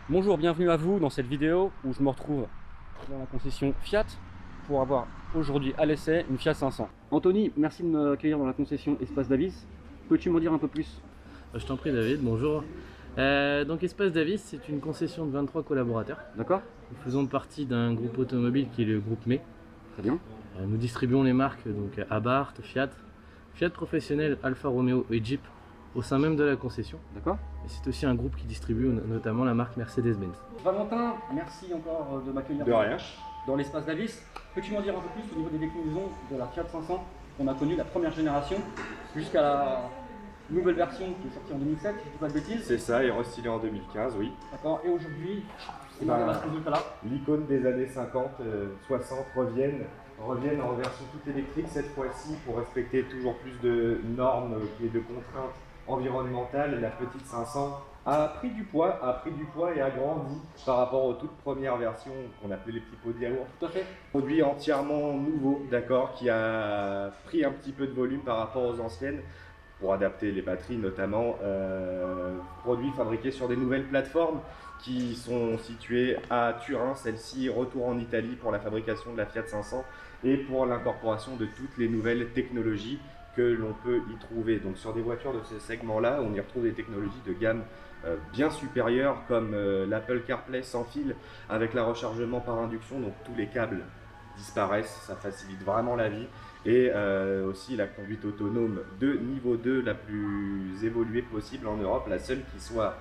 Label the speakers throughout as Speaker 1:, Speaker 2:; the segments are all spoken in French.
Speaker 1: Bonjour, bienvenue à vous dans cette vidéo où je me retrouve dans la concession Fiat pour avoir aujourd'hui à l'essai une Fiat 500. Anthony, merci de m'accueillir dans la concession Espace Davis. Peux-tu m'en dire un peu plus?
Speaker 2: Je t'en prie David, bonjour. Donc Espace Davis, c'est une concession de 23 collaborateurs.
Speaker 1: D'accord?
Speaker 2: Nous faisons partie d'un groupe automobile qui est le groupe MEI.
Speaker 1: Très bien.
Speaker 2: Nous distribuons les marques donc Abarth, Fiat, Fiat Professionnel, Alfa Romeo et Jeep au sein même de la concession.
Speaker 1: D'accord.
Speaker 2: Et c'est aussi un groupe qui distribue notamment la marque Mercedes-Benz.
Speaker 1: Valentin, merci encore de m'accueillir dans l'Espace Davis. Peux-tu m'en dire un peu plus au niveau des déclinaisons de la Fiat 500 qu'on a connue, la première génération, jusqu'à la nouvelle version qui est sortie en 2007, si je ne dis pas de bêtises?
Speaker 3: C'est ça, et restylé en 2015, oui.
Speaker 1: D'accord. Et aujourd'hui, on arrive à ce résultat-là.
Speaker 3: L'icône des années 50, 60 reviennent en version toute électrique cette fois-ci pour respecter toujours plus de normes et de contraintes environnementales. La petite 500 a pris du poids et a grandi par rapport aux toutes premières versions qu'on appelait les petits pots de yaourt.
Speaker 1: Tout à fait.
Speaker 3: Produit entièrement nouveau, d'accord, qui a pris un petit peu de volume par rapport aux anciennes, pour adapter les batteries notamment, produits fabriqués sur des nouvelles plateformes qui sont situées à Turin, celle-ci retour en Italie pour la fabrication de la Fiat 500 et pour l'incorporation de toutes les nouvelles technologies que l'on peut y trouver. Donc sur des voitures de ce segment-là, on y retrouve des technologies de gamme bien supérieures comme l'Apple CarPlay sans fil avec la rechargement par induction, donc tous les câbles disparaissent, ça facilite vraiment la vie. Et aussi la conduite autonome de niveau 2 la plus évoluée possible en Europe, la seule qui soit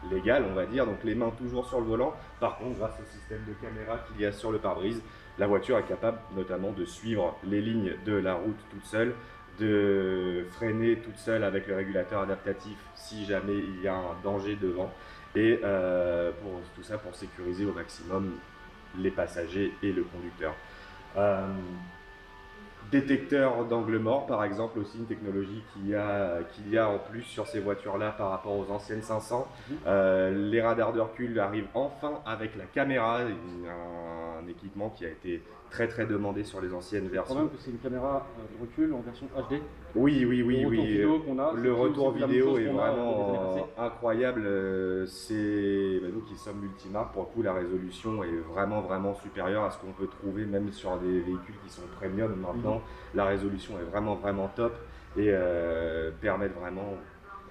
Speaker 3: légale, on va dire, donc les mains toujours sur le volant. Par contre, grâce au système de caméra qu'il y a sur le pare-brise, la voiture est capable notamment de suivre les lignes de la route toute seule, de freiner toute seule avec le régulateur adaptatif si jamais il y a un danger devant, et pour tout ça pour sécuriser au maximum les passagers et le conducteur. Détecteur d'angle mort, par exemple, aussi une technologie qu'il y a en plus sur ces voitures-là par rapport aux anciennes 500. Les radars de recul arrivent enfin avec la caméra, un équipement qui a été très demandé sur les anciennes versions.
Speaker 1: Quand même que c'est une caméra de recul en version HD.
Speaker 3: Oui.
Speaker 1: Le
Speaker 3: retour vidéo est vraiment incroyable. C'est nous qui sommes multimarques, pour le coup la résolution est vraiment supérieure à ce qu'on peut trouver même sur des véhicules qui sont premium maintenant. La résolution est vraiment top et permettent vraiment,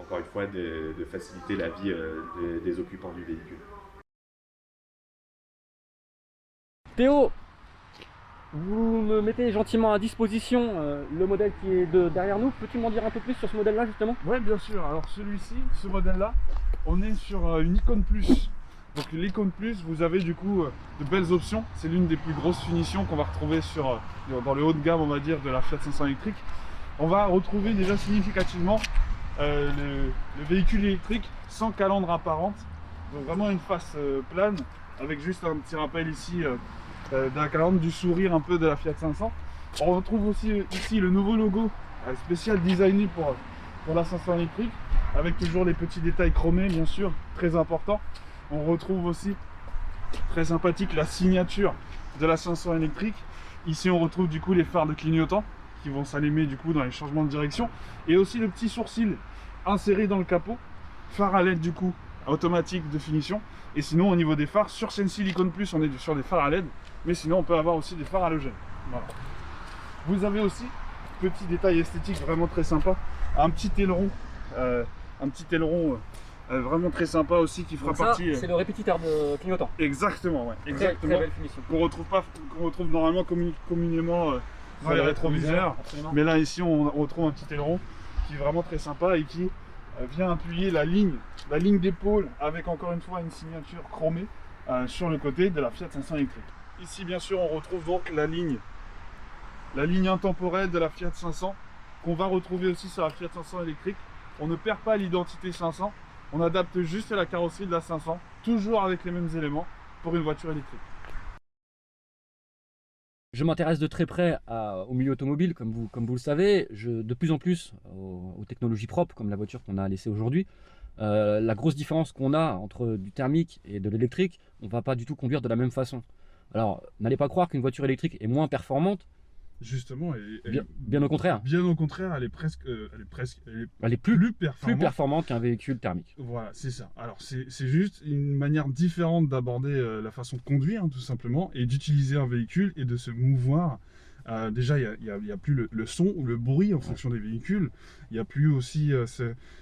Speaker 3: encore une fois, de faciliter la vie des occupants du véhicule.
Speaker 1: Théo, vous me mettez gentiment à disposition le modèle qui est derrière nous. Peux-tu m'en dire un peu plus sur ce modèle-là justement?
Speaker 4: Oui, bien sûr. Alors celui-ci, ce modèle-là, on est sur une Icône Plus. Donc l'Icône Plus, vous avez du coup de belles options. C'est l'une des plus grosses finitions qu'on va retrouver dans le haut de gamme, on va dire, de la Fiat 500 électrique. On va retrouver déjà significativement le véhicule électrique sans calandre apparente. Donc vraiment une face plane, avec juste un petit rappel ici d'un calandre, du sourire un peu de la Fiat 500. On retrouve aussi ici le nouveau logo spécial designé pour la 500 électrique, avec toujours les petits détails chromés, bien sûr, très important. On retrouve aussi, très sympathique, la signature de la 500 électrique. Ici on retrouve du coup les phares de clignotant qui vont s'allumer du coup dans les changements de direction, et aussi le petit sourcil inséré dans le capot, phare à LED du coup automatique de finition. Et sinon au niveau des phares, sur Sensi Icône Plus on est sur des phares à LED, mais sinon on peut avoir aussi des phares halogènes. Voilà. Vous avez aussi, petit détail esthétique vraiment très sympa, un petit aileron vraiment très sympa aussi, qui fera partie.
Speaker 1: C'est le répétiteur de clignotant.
Speaker 4: Exactement, ouais. Exactement.
Speaker 1: Très belle finition.
Speaker 4: Qu'on retrouve normalement communément dans les rétroviseurs. Mais là ici on retrouve un petit aileron qui est vraiment très sympa et qui vient appuyer la ligne d'épaule, avec encore une fois une signature chromée sur le côté de la Fiat 500 électrique. Ici bien sûr on retrouve donc la ligne intemporelle de la Fiat 500 qu'on va retrouver aussi sur la Fiat 500 électrique. On ne perd pas l'identité 500, on adapte juste la carrosserie de la 500, toujours avec les mêmes éléments pour une voiture électrique.
Speaker 1: Je m'intéresse de très près au milieu automobile, comme vous le savez, de plus en plus aux technologies propres, comme la voiture qu'on a laissée aujourd'hui. La grosse différence qu'on a entre du thermique et de l'électrique, on ne va pas du tout conduire de la même façon. Alors, n'allez pas croire qu'une voiture électrique est moins performante,
Speaker 4: Justement,
Speaker 1: Bien au contraire.
Speaker 4: bien au contraire, elle est
Speaker 1: Plus
Speaker 4: performante.
Speaker 1: performante qu'un véhicule thermique.
Speaker 4: Voilà, c'est ça. Alors, c'est juste une manière différente d'aborder la façon de conduire, hein, tout simplement, et d'utiliser un véhicule et de se mouvoir. Déjà, il n'y a plus le son ou le bruit en fonction des véhicules. Il n'y a plus aussi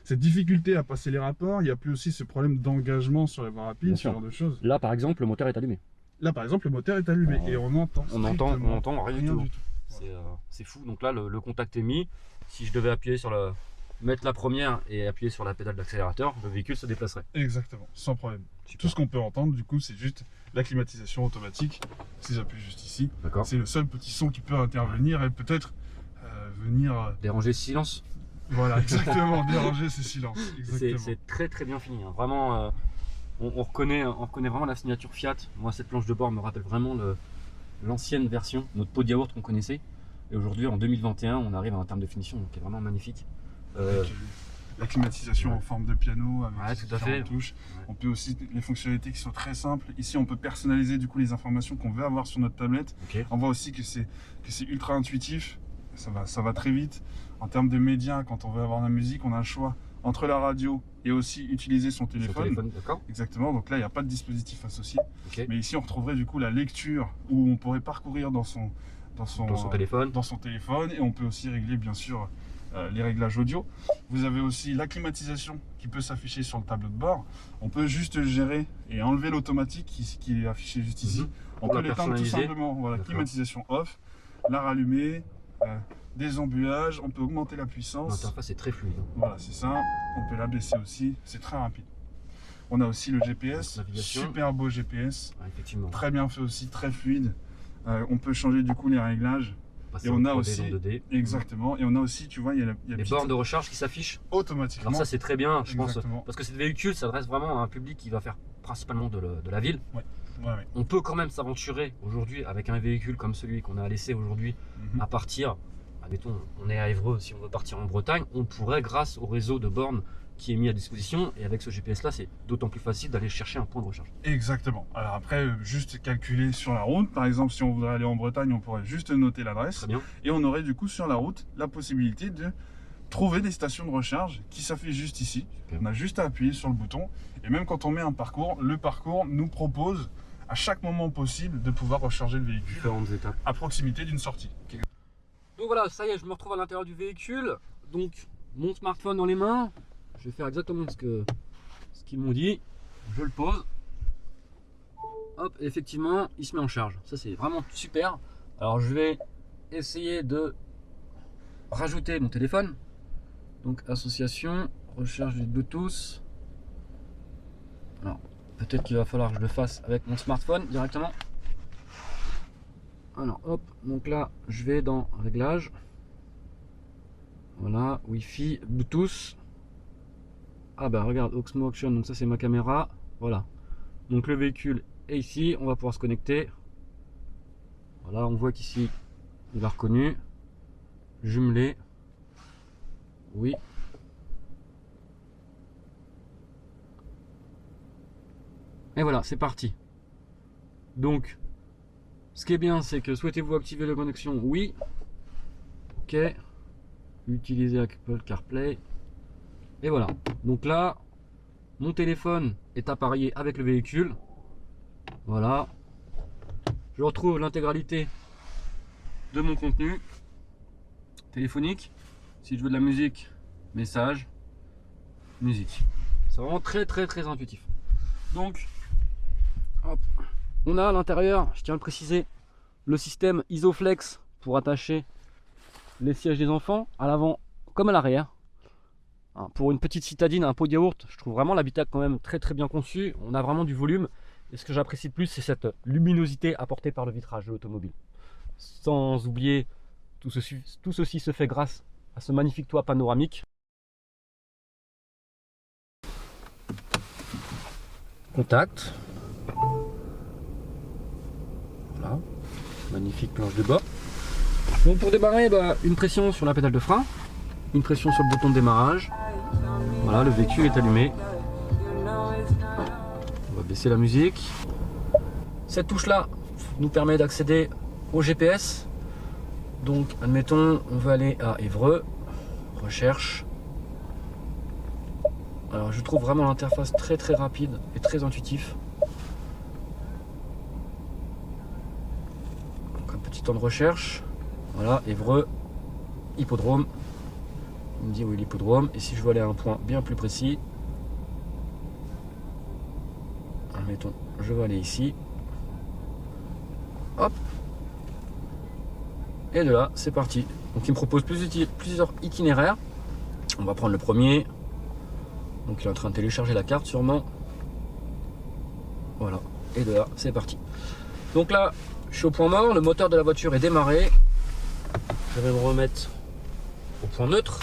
Speaker 4: cette difficulté à passer les rapports. Il n'y a plus aussi ce problème d'engagement sur la voie rapide,
Speaker 1: Bien
Speaker 4: ce
Speaker 1: sûr.
Speaker 4: genre de choses.
Speaker 1: Là, par exemple, le moteur est allumé.
Speaker 4: Là, par exemple, le moteur est allumé et on entend
Speaker 1: On entend
Speaker 4: strictement
Speaker 1: rien du tout.
Speaker 4: du tout.
Speaker 1: C'est fou. Donc là, le contact est mis. Si je devais appuyer mettre la première et appuyer sur la pédale d'accélérateur, le véhicule se déplacerait.
Speaker 4: Exactement, sans problème.
Speaker 1: Super.
Speaker 4: Tout ce qu'on peut entendre, du coup, c'est juste la climatisation automatique. Si j'appuie juste ici,
Speaker 1: D'accord.
Speaker 4: c'est le seul petit son qui peut intervenir et peut-être venir...
Speaker 1: Déranger le silence.
Speaker 4: Voilà, exactement, déranger ces silences. Exactement.
Speaker 1: C'est très très bien fini. Hein. Vraiment, on reconnaît vraiment la signature Fiat. Moi, cette planche de bord me rappelle vraiment l'ancienne version, notre pot de yaourt qu'on connaissait. Et aujourd'hui, en 2021, on arrive à un terme de finition qui est vraiment magnifique.
Speaker 4: Avec la climatisation
Speaker 1: ouais.
Speaker 4: en forme de piano, avec
Speaker 1: Ouais, tout à fait.
Speaker 4: touches.
Speaker 1: Ouais.
Speaker 4: On peut aussi, les fonctionnalités qui sont très simples. Ici, on peut personnaliser du coup les informations qu'on veut avoir sur notre tablette.
Speaker 1: Ok.
Speaker 4: On voit aussi que c'est ultra intuitif. Ça va très vite. En termes de médias, quand on veut avoir la musique, on a le choix entre la radio et aussi utiliser son
Speaker 1: Sur
Speaker 4: téléphone.
Speaker 1: téléphone, d'accord.
Speaker 4: Exactement, donc là il n'y a pas de dispositif associé.
Speaker 1: Ok.
Speaker 4: Mais ici on retrouverait du coup la lecture où on pourrait parcourir dans son
Speaker 1: téléphone.
Speaker 4: dans son téléphone, et on peut aussi régler bien sûr les réglages audio. Vous avez aussi la climatisation qui peut s'afficher sur le tableau de bord. On peut juste gérer et enlever l'automatique qui est affiché juste ici. On peut
Speaker 1: la
Speaker 4: l'éteindre tout
Speaker 1: personnaliser.
Speaker 4: simplement. Voilà,
Speaker 1: D'accord.
Speaker 4: climatisation off, la rallumer, des embuages, on peut augmenter la puissance.
Speaker 1: L'interface est très fluide.
Speaker 4: Voilà, c'est ça. On peut l'abaisser aussi, c'est très rapide. On a aussi le GPS,
Speaker 1: Navigation.
Speaker 4: super beau GPS,
Speaker 1: Ouais, effectivement.
Speaker 4: très bien fait aussi, très fluide. On peut changer du coup les réglages.
Speaker 1: Passer
Speaker 4: Et
Speaker 1: en
Speaker 4: on a
Speaker 1: 3D
Speaker 4: aussi,
Speaker 1: dans 2D.
Speaker 4: exactement, et on a aussi, tu vois, il y a
Speaker 1: Les
Speaker 4: petite-
Speaker 1: bornes de recharge qui s'affichent.
Speaker 4: automatiquement.
Speaker 1: Alors ça c'est très bien, je pense,
Speaker 4: Exactement.
Speaker 1: parce que ce véhicule s'adresse vraiment à un public qui va faire principalement de la ville.
Speaker 4: Ouais, ouais.
Speaker 1: On peut quand même s'aventurer aujourd'hui avec un véhicule comme celui qu'on a laissé aujourd'hui
Speaker 4: Mhm.
Speaker 1: à partir. Admettons, on est à Évreux, si on veut partir en Bretagne, on pourrait, grâce au réseau de bornes qui est mis à disposition, et avec ce GPS là, c'est d'autant plus facile d'aller chercher un point de recharge.
Speaker 4: Exactement. Alors après, juste calculer sur la route, par exemple, si on voudrait aller en Bretagne, on pourrait juste noter l'adresse,
Speaker 1: Très bien.
Speaker 4: et on aurait du coup sur la route la possibilité de trouver des stations de recharge qui s'affichent juste ici.
Speaker 1: Super.
Speaker 4: On a juste à appuyer sur le bouton, et même quand on met un parcours, le parcours nous propose à chaque moment possible de pouvoir recharger le véhicule
Speaker 1: Différentes étapes.
Speaker 4: à proximité d'une sortie.
Speaker 1: Donc voilà, ça y est, je me retrouve à l'intérieur du véhicule. Donc mon smartphone dans les mains. Je vais faire exactement ce qu'ils m'ont dit. Je le pose. Hop, et effectivement, il se met en charge. Ça c'est vraiment super. Alors je vais essayer de rajouter mon téléphone. Donc association, recherche du Bluetooth. Alors peut-être qu'il va falloir que je le fasse avec mon smartphone directement. Alors hop, donc là je vais dans réglages. Voilà, Wi-Fi, Bluetooth. Ah bah regarde, Oxmo Auction, donc ça c'est ma caméra. Voilà, donc le véhicule est ici, on va pouvoir se connecter. Voilà, on voit qu'ici il a reconnu. Jumelé. Oui. Et voilà, c'est parti. Donc, ce qui est bien, c'est que souhaitez-vous activer la connexion? Oui. Ok. Utiliser Apple CarPlay. Et voilà. Donc là, mon téléphone est appareillé avec le véhicule. Voilà. Je retrouve l'intégralité de mon contenu téléphonique. Si je veux de la musique, message, musique. C'est vraiment très intuitif. Donc, hop. On a à l'intérieur, je tiens à le préciser, le système Isoflex pour attacher les sièges des enfants à l'avant comme à l'arrière. Pour une petite citadine, un pot de yaourt, je trouve vraiment l'habitacle quand même très bien conçu. On a vraiment du volume. Et ce que j'apprécie le plus, c'est cette luminosité apportée par le vitrage de l'automobile. Sans oublier, tout ceci se fait grâce à ce magnifique toit panoramique. Contact. Voilà. Magnifique planche de bord. Donc pour démarrer, une pression sur la pédale de frein. Une pression sur le bouton de démarrage. Voilà, le véhicule est allumé. On va baisser la musique. Cette touche là nous permet d'accéder au GPS, Donc, admettons, on va aller à Évreux, recherche. Alors, je trouve vraiment l'interface très très rapide et très intuitif. Donc, un petit temps de recherche. Voilà, Évreux, hippodrome. Il me dit où est l'hippodrome. Et si je veux aller à un point bien plus précis, admettons, je vais aller ici. Hop. Et de là, c'est parti. Donc il me propose plusieurs itinéraires. On va prendre le premier. Donc il est en train de télécharger la carte sûrement. Voilà. Et de là, c'est parti. Donc là, je suis au point mort. Le moteur de la voiture est démarré. Je vais me remettre au point neutre.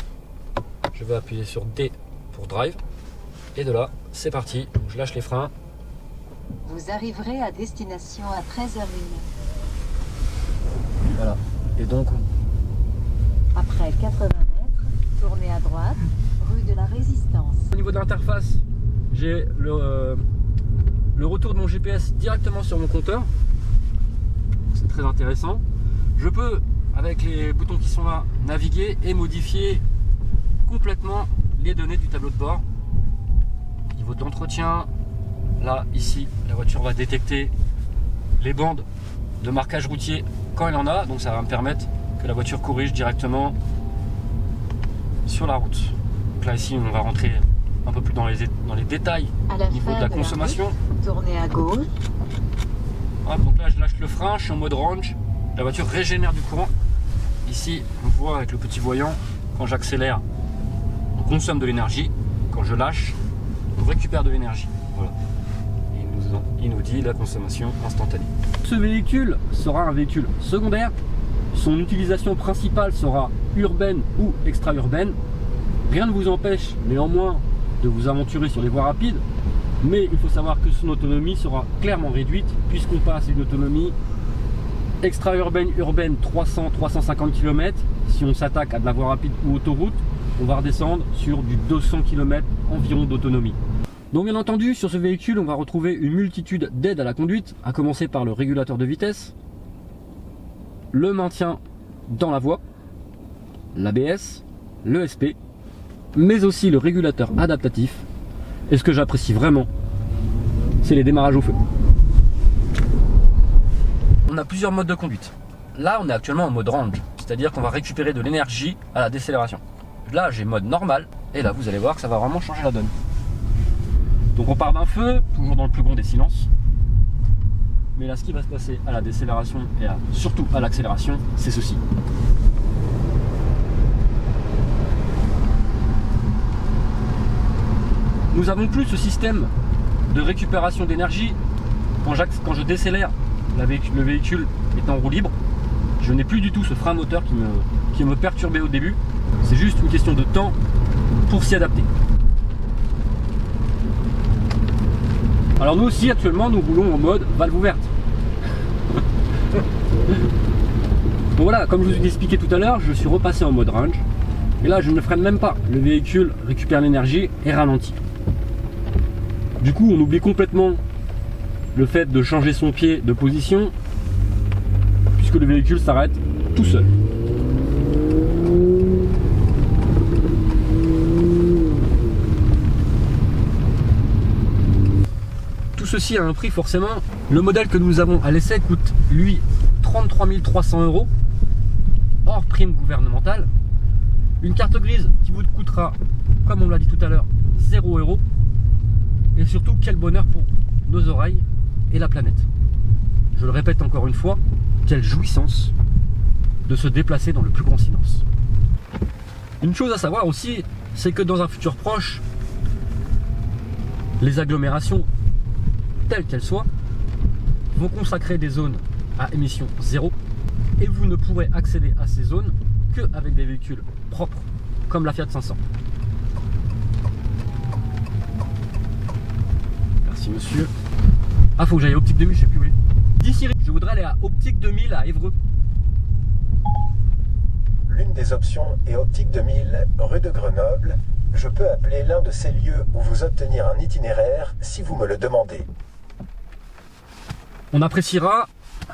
Speaker 1: Je vais appuyer sur D pour drive. Et de là, c'est parti. Donc je lâche les freins.
Speaker 5: Vous arriverez à destination à 13h01.
Speaker 1: Voilà. Et donc,
Speaker 5: Après 80 mètres, tournez à droite, rue de la Résistance.
Speaker 1: au niveau de l'interface, j'ai le retour de mon GPS directement sur mon compteur. C'est très intéressant. Je peux, avec les boutons qui sont là, naviguer et modifier complètement les données du tableau de bord. Au niveau d'entretien, là, ici, la voiture va détecter les bandes de marquage routier quand elle en a. Donc ça va me permettre que la voiture corrige directement sur la route. Donc là, ici, on va rentrer un peu plus dans les détails
Speaker 5: À la
Speaker 1: au niveau
Speaker 5: fin
Speaker 1: de la
Speaker 5: de
Speaker 1: consommation.
Speaker 5: route, tournez à gauche.
Speaker 1: Hop, donc là, je lâche le frein, je suis en mode range. La voiture régénère du courant. Ici, on voit avec le petit voyant, quand j'accélère, on consomme de l'énergie. Quand je lâche, on récupère de l'énergie. Voilà. Il nous dit la consommation instantanée. Ce véhicule sera un véhicule secondaire. Son utilisation principale sera urbaine ou extra-urbaine. Rien ne vous empêche néanmoins de vous aventurer sur les voies rapides. Mais il faut savoir que son autonomie sera clairement réduite puisqu'on passe une autonomie extra-urbaine, urbaine 300-350 km. Si on s'attaque à de la voie rapide ou autoroute, on va redescendre sur du 200 km environ d'autonomie. Donc bien entendu, sur ce véhicule, on va retrouver une multitude d'aides à la conduite, à commencer par le régulateur de vitesse, le maintien dans la voie, l'ABS, l'ESP, mais aussi le régulateur adaptatif. Et ce que j'apprécie vraiment, c'est les démarrages au feu. On a plusieurs modes de conduite. Là, on est actuellement en mode range, c'est-à-dire qu'on va récupérer de l'énergie à la décélération. Là, j'ai mode normal, et là, vous allez voir que ça va vraiment changer la donne. Donc on part d'un feu, toujours dans le plus grand des silences. Mais là, ce qui va se passer à la décélération et surtout à l'accélération, c'est ceci. Nous avons plus ce système de récupération d'énergie. Quand je décélère, le véhicule est en roue libre. Je n'ai plus du tout ce frein moteur qui me perturbait au début. C'est juste une question de temps pour s'y adapter. Alors nous aussi actuellement nous roulons en mode valve ouverte. Bon voilà, comme je vous ai expliqué tout à l'heure, je suis repassé en mode range. Et là je ne freine même pas. Le véhicule récupère l'énergie et ralentit. Du coup on oublie complètement le fait de changer son pied de position, puisque le véhicule s'arrête tout seul. Tout ceci a un prix forcément. Le modèle que nous avons à l'essai coûte lui 33 300 €, hors prime gouvernementale. Une carte grise qui vous coûtera, comme on l'a dit tout à l'heure, 0 €. Et surtout, quel bonheur pour nos oreilles et la planète. Je le répète encore une fois, quelle jouissance de se déplacer dans le plus grand silence. Une chose à savoir aussi, c'est que dans un futur proche, les agglomérations, telles qu'elles soient, vont consacrer des zones à émission zéro et vous ne pourrez accéder à ces zones qu'avec des véhicules propres comme la Fiat 500. Merci monsieur. Ah, faut que j'aille à Optique 2000, je sais plus où il est. D'ici, je voudrais aller à Optique 2000 à Évreux.
Speaker 6: L'une des options est Optique 2000, rue de Grenoble. Je peux appeler l'un de ces lieux où vous obtenir un itinéraire si vous me le demandez.
Speaker 1: On appréciera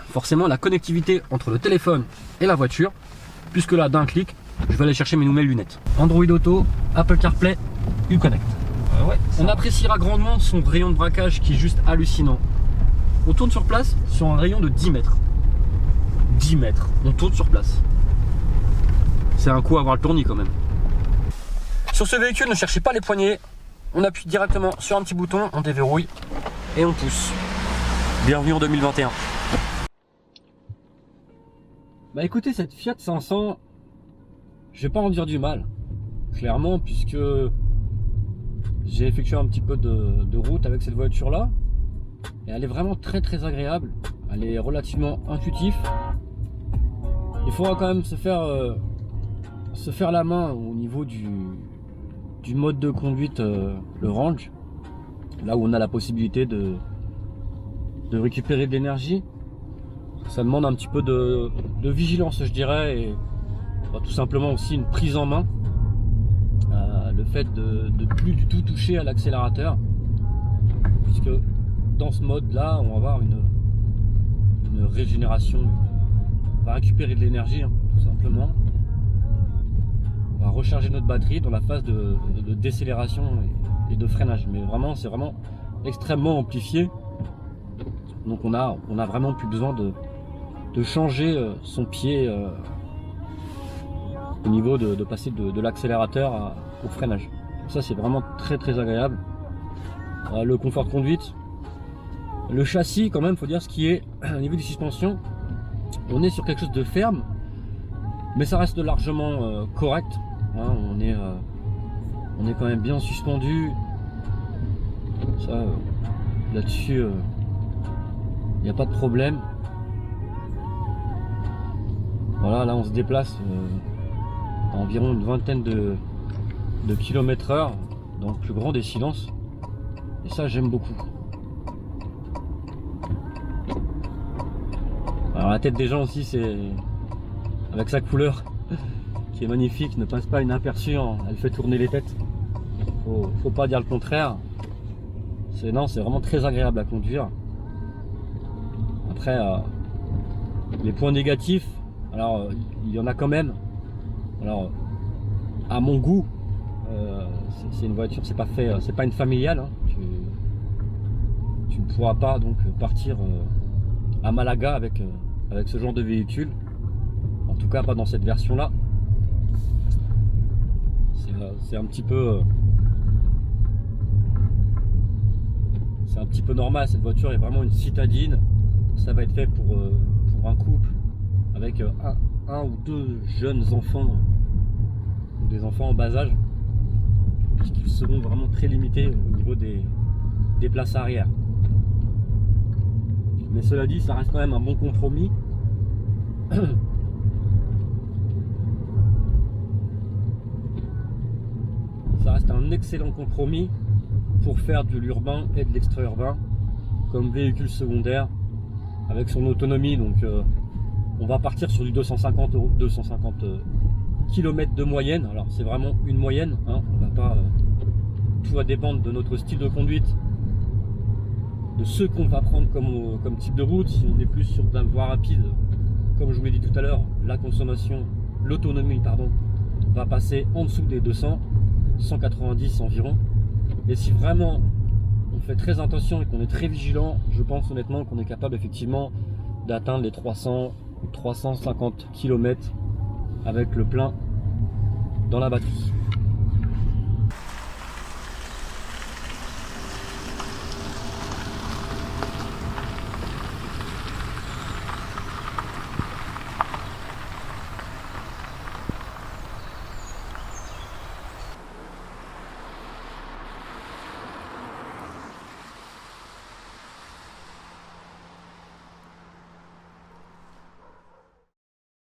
Speaker 1: forcément la connectivité entre le téléphone et la voiture. puisque là, d'un clic, je vais aller chercher mes nouvelles lunettes. Android Auto, Apple CarPlay, Uconnect. On appréciera grandement son rayon de braquage qui est juste hallucinant. On tourne sur place sur un rayon de 10 mètres. 10 mètres, on tourne sur place. C'est un coup à avoir le tournis quand même. Sur ce véhicule, ne cherchez pas les poignées. On appuie directement sur un petit bouton, on déverrouille et on pousse. Bienvenue en 2021. Bah écoutez, cette Fiat 500, je vais pas en dire du mal, clairement, puisque j'ai effectué un petit peu de route avec cette voiture là et elle est vraiment très agréable. Elle est relativement intuitive. Il faudra quand même se faire la main au niveau du mode de conduite, le range, là où on a la possibilité de récupérer de l'énergie. Ça demande un petit peu de vigilance, je dirais, et tout simplement aussi une prise en main. Le fait de plus du tout toucher à l'accélérateur, puisque dans ce mode là on va avoir une régénération, on va récupérer de l'énergie, hein, tout simplement. On va recharger notre batterie dans la phase de décélération et de freinage, mais vraiment c'est vraiment extrêmement amplifié, donc on a vraiment plus besoin de changer son pied au niveau de passer de l'accélérateur au freinage. Ça c'est vraiment très agréable. Le confort de conduite, le châssis quand même, faut dire ce qui est au niveau des suspensions, on est sur quelque chose de ferme, mais ça reste largement correct, hein, on est quand même bien suspendu. Ça là-dessus il n'y a pas de problème. Voilà, là on se déplace à environ une vingtaine de km/h dans le plus grand des silences, et ça j'aime beaucoup. Alors la tête des gens aussi, c'est avec sa couleur qui est magnifique, ne passe pas inaperçue, hein. Elle fait tourner les têtes, faut pas dire le contraire. C'est vraiment très agréable à conduire. Après les points négatifs, alors il y en a quand même. Alors à mon goût, c'est une voiture, c'est pas une familiale, hein. Tu ne pourras pas donc partir à Malaga avec ce genre de véhicule, en tout cas pas dans cette version là. C'est un petit peu normal, cette voiture est vraiment une citadine. Ça va être fait pour un couple avec un ou deux jeunes enfants, ou des enfants en bas âge, puisqu'ils seront vraiment très limités au niveau des places arrière. Mais cela dit, ça reste quand même un bon compromis. Ça reste un excellent compromis pour faire de l'urbain et de l'extra-urbain comme véhicule secondaire, avec son autonomie. Donc on va partir sur du 250 km de moyenne. Alors c'est vraiment une moyenne, hein. On va pas, tout va dépendre de notre style de conduite, de ce qu'on va prendre comme type de route. Si on est plus sur de la voie rapide, comme je vous l'ai dit tout à l'heure, l'autonomie va passer en dessous des 200, 190 environ. Et si vraiment on fait très attention et qu'on est très vigilant, je pense honnêtement qu'on est capable effectivement d'atteindre les 300-350 km avec le plein dans la batterie.